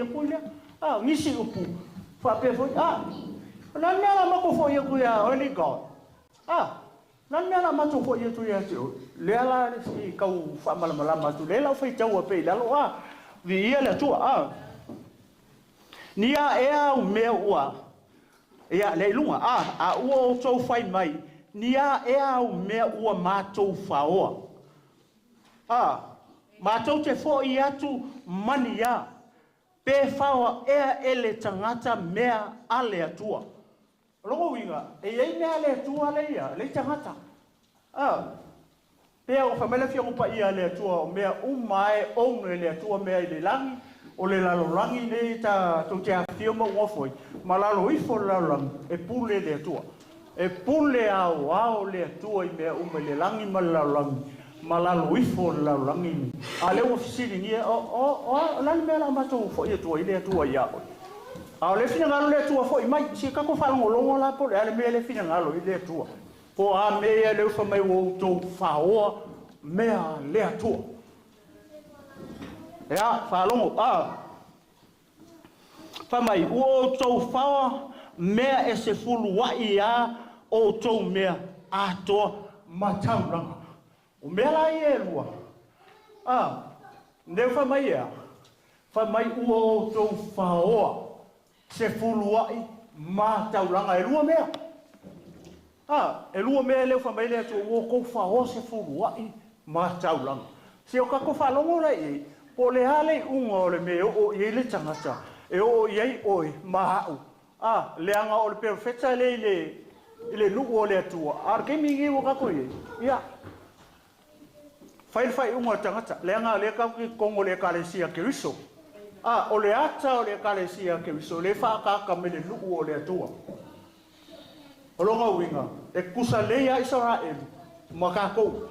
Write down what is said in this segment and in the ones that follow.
kuile ngisi upu fa pe foi nan mea ma ko foi ku ya only god nan mea ma to foi tu ya le ala si kau fa malama tu le la foi tau pe la lo vi ia le tu nia ea me ua ia le lunga o to fai mai nia ea me ua ma to faoa ma to te fo ia tu mania pe fawa ea ele tangata mea ale atua logo winga ei mea ale atua le ia le tangata pe o famela fia upa ia le atua mea umai onge le atua mea le langi o le lalo langi ne ta to te afio mo wofoi malalo ifo lalo e pule le atua e pule ao le atua i mea ume le langi malalo langi malalo ifo lalo langi ale o fisiri ni la me la mato fo e to ile to ya a le fina ngalo le to fo mai si ka ko fa ngolo la po le me le fina ngalo ile to po a me le fo mai wo to fa o me a le to ya fa longo fa mai o to fa me e se fulu wa ia o to me a to matanga o me la ye lua ne fa mai uo to faoa se fuluai ma taulanga e lua mea e lua mea le fa mai le to uo ko faoa se fuluai ma taulanga se o ka ko fa longo la e po le hale ungo le me o ye le tangata e o ye oi ma le anga o le perfecta le lu o le tua ar ke mi ngi o ka ko ye ya fai unga tangata lenga le ka ki kongo le kalesia ke riso o le ata o le kalesia ke riso le fa ka me le lu o le tua o longa winga e kusa le ya Israel maka ko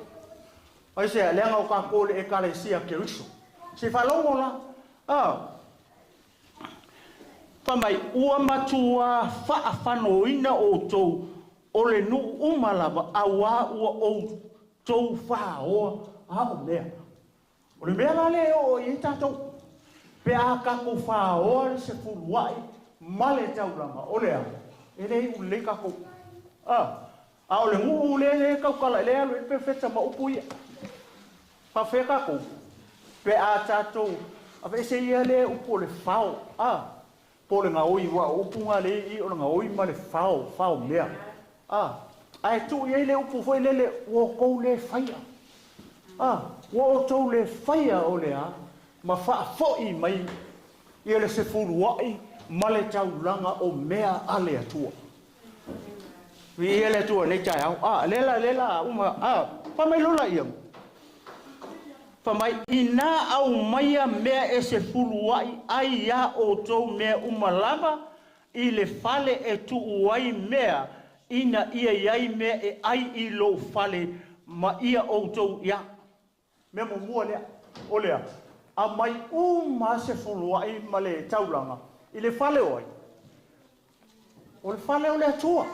ai se lenga o ka ko le kalesia ke riso se fa longo la pa mai ua matua fa afano ina o to o le nu umalava awa ua o to fa o o mea o le mea le o i tatou pe a ka ko fa o se fuluai male tauranga o lea e le u le ka ko o le ngu le ka kala le alo pe feta ma upuia pa fe ka ko pe a tatou a ve se ia le upu le fao po le ngaoi wa upunga le i o ngaoi ma le fao mea ai tu ia le upu foi le o ko le faia wo to le faia o le ma fa fo i mai ia le se fuluai ma le taulanga o mea ale atua vi ia le tua le tai au lela uma pa mai lola ia pa mai ina au maia mea e se fuluai ai ia o to mea uma lava i le fale e tu uai mea ina ia iai mea e ai i lo fale ma ia o to ia me mo mua lea o lea a mai ma se fuluai ma le taulanga i le fale oi o le fale o le atua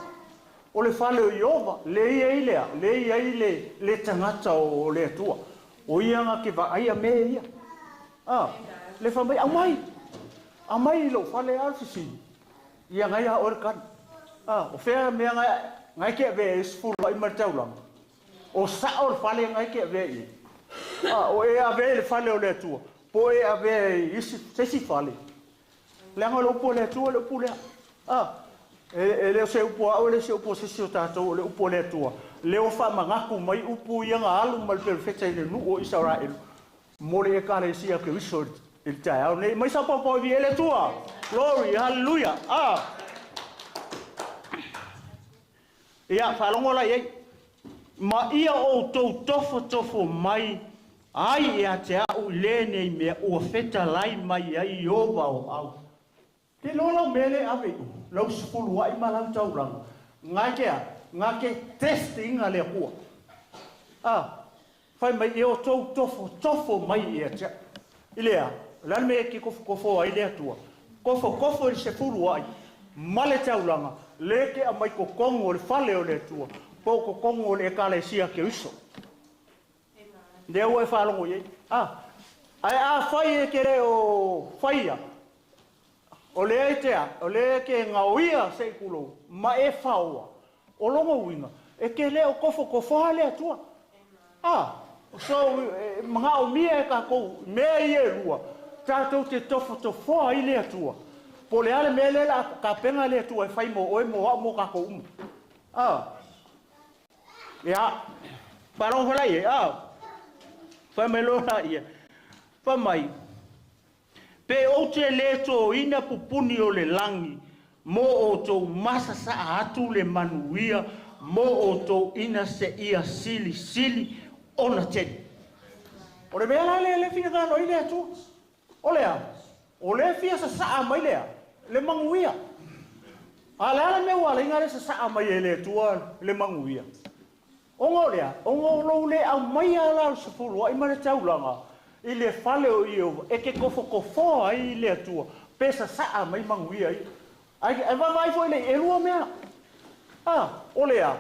o le fale o Iova le ia le tangata o le atua o ia nga ke va ai me ia le fa mai a mai lo fale alfisi ia ngai a orkan o fea me ngai ke ve fuluai ma taulanga o sa or fale ngai ke ve i o e ave le fale o le tua po e ave isi se fale le ngalo po le tua le pule e le se upo o le se upo se tato le upo le tua le o fa mangaku mai upu ia nga alu mal perfecta le nu o Israel mo le kale sia ke resort il tai ne mai sa po vi le tua glory hallelujah ia fa longo la ye ma ia o to tofo mai ai ia te au lene me o feta lai mai ai Iova o au te lola mele ave lo sfulu ai malau taurang ngake testing ale ko fai mai e o to tofo mai ia te ilea lan me ki kofo ai le tua kofo se fulu ai male tauranga leke a mai ko kongo le fale o le tua poko kongo le kale sia ke uso de o fa longo ye ai fai e kere o faia O lea e tea, o lea ke ngauia se kulo, ma e whaua. O longa winga, e ke lea o kofo lea tua. So, mga o mia e ka kou, mea i e lua, tātou te tofoa i lea tua. Po le ale mea lela ka penga lea tua e whai mo oe mo ka kou umu. Ia, parong whalai e, whai mai lora ia. Whai mai, pe o te le tō ina pupuni o le langi, mo o tō masa sa atu le manuia, mo o tō ina se ia sili, ona teni. O le mea le fina kano i lea tō. O lea, o le fia sa saa mai lea, le manguia. A le ala mea wala inga le sa saa mai e lea tō le manguia. Ongo lea, ongo lo le au mai ala se fulu, ai mare taulanga. I le fale o i o, e ke kofo ai le atua, pesa saa mai manguia i. Ai vai foi le elua mea. O lea,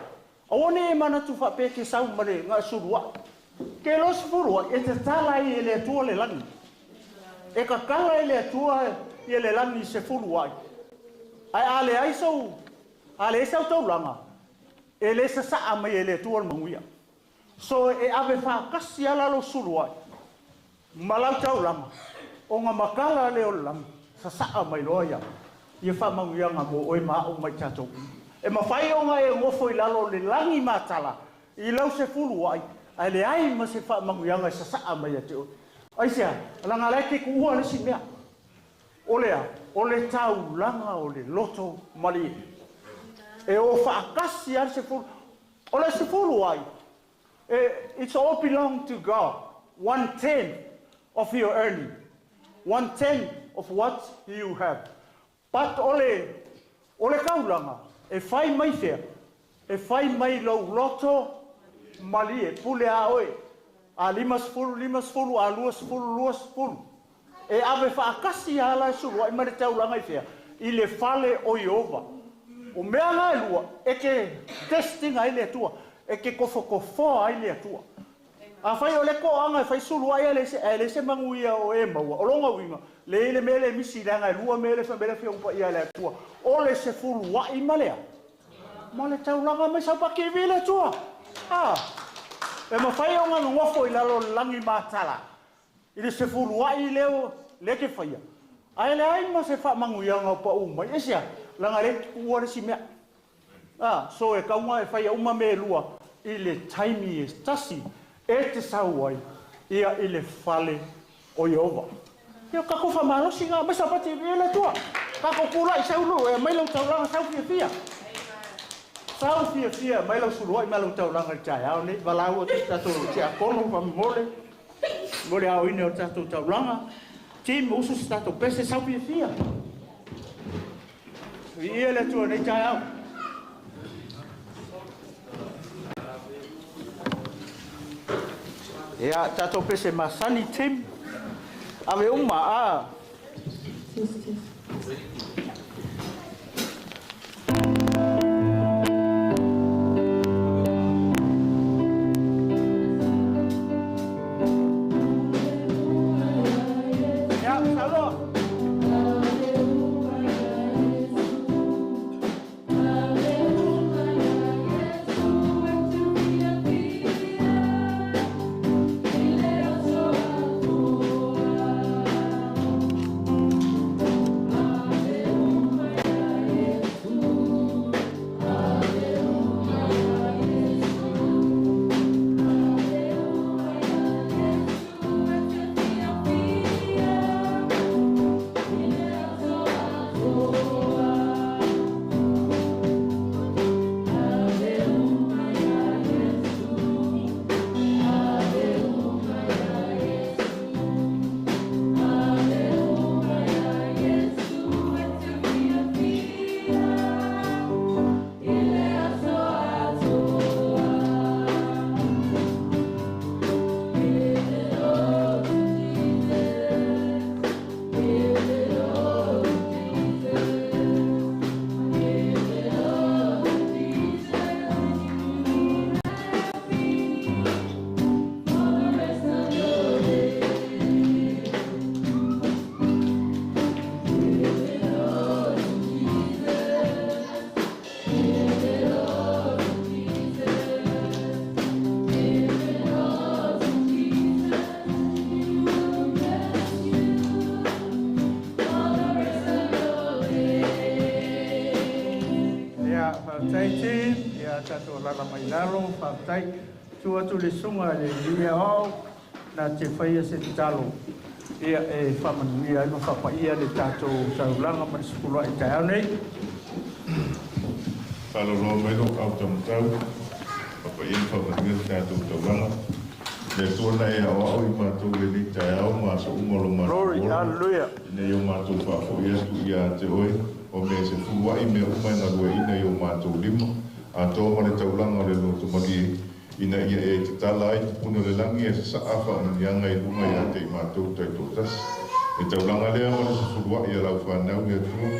aone e mana tu fa pe ke sau mare nga surua. Ke lo surua e te tala i le atua le langi. E ka kala i le atua i le langi se furua ai. Ale ai sau, ale sau tau langa. E le sa saa mai e le atua manguia. So e ave fa kasi ala lo surua ai. Malau tau lama, o ngā makala leo lama, sa saa mai loa ia. Ia wha manguia ngā mo oe maa o mai tātou. E mawhai o ngā e ngofo i lalo le langi mātala, i lau se fulu ai, ai le ai ma se wha manguia ngā sa saa mai a te o. Ai sea, langa lai ke ku ua nisi mea. O lea, o le tau langa o le loto mali. E o whaakasi ar se fulu, o le se fulu ai. It's all belong to God. 1/10 of your earning, 1/10 of what you have. But ole kaulanga, e whai mai fea, e whai mai lau loto mali e pule a oe, a 5 a 2 e ave whaakasi a la suru, ai mare taulanga i fea, i le fale o Iova. O mea ngai lua, e ke testing ai le tua, e ke kofo ai le tua. A fai o le ko anga fai sulu ai le se manguia o e maua o longa winga le mele misi langa lua mele fa mele fia umpa ia le tua o le se fulu wa i malea male tau langa me sa pa ke vile tua e ma fai o nga ngofo i lalo langi matala i le se fulu wa i leo le ke fai ai le ai ma se fa manguia nga pa uma isia langa le ua le si mea so e kaunga e fai uma me lua i le taimi e tasi e te sau ai, ia i le fale o Iova. Ia kako whamalosi ngā mesa pati i le tua. Kako kura i sau lu, e mailau tauranga sau fia. Sau fia, mailau surua i mailau tauranga i tai au, ne walau o te tato te akono whamimole. Mole au ine o tato tauranga. Tim usu si tato pese sau fia. Ia le tua nei tai au. Ia tato pese masani Tim. Ave uma taiti ia tato lala mai lalo whaatai tua tu le sunga le lia au na te whaia se te talo ia e whamanuia ima whapaia le tato taulanga mani sukula i tai au nei. Whaloloa mai lo au tamutau whapaia whamanuia le tato taulanga le tuana e au au i mātou e li tai au ma so umalo mātou Glory, hallelujah. ina i o mātou whaafoia tu ia te oe o me se fuwai me umai na rua ina i o mātou lima a tō mare taulanga le loto magi ina ia e te tala ai te puna le langi e se saafa o nianga i lunga i ate i mātou tai tōtas e taulanga lea mare se fuwai a lau whanau i atua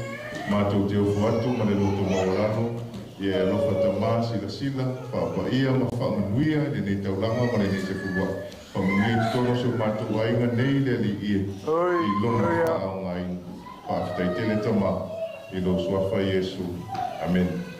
mātou te ofu atu mare loto maorano i e lofa tamā sila sila whaapaia ma whaamanuia i nei taulanga mare nei se fuwai whaamanuia i tono se mātou ainga nei le li i lona whaao ngai whaafitai tele tamā i lo suafa Yesu. Amen.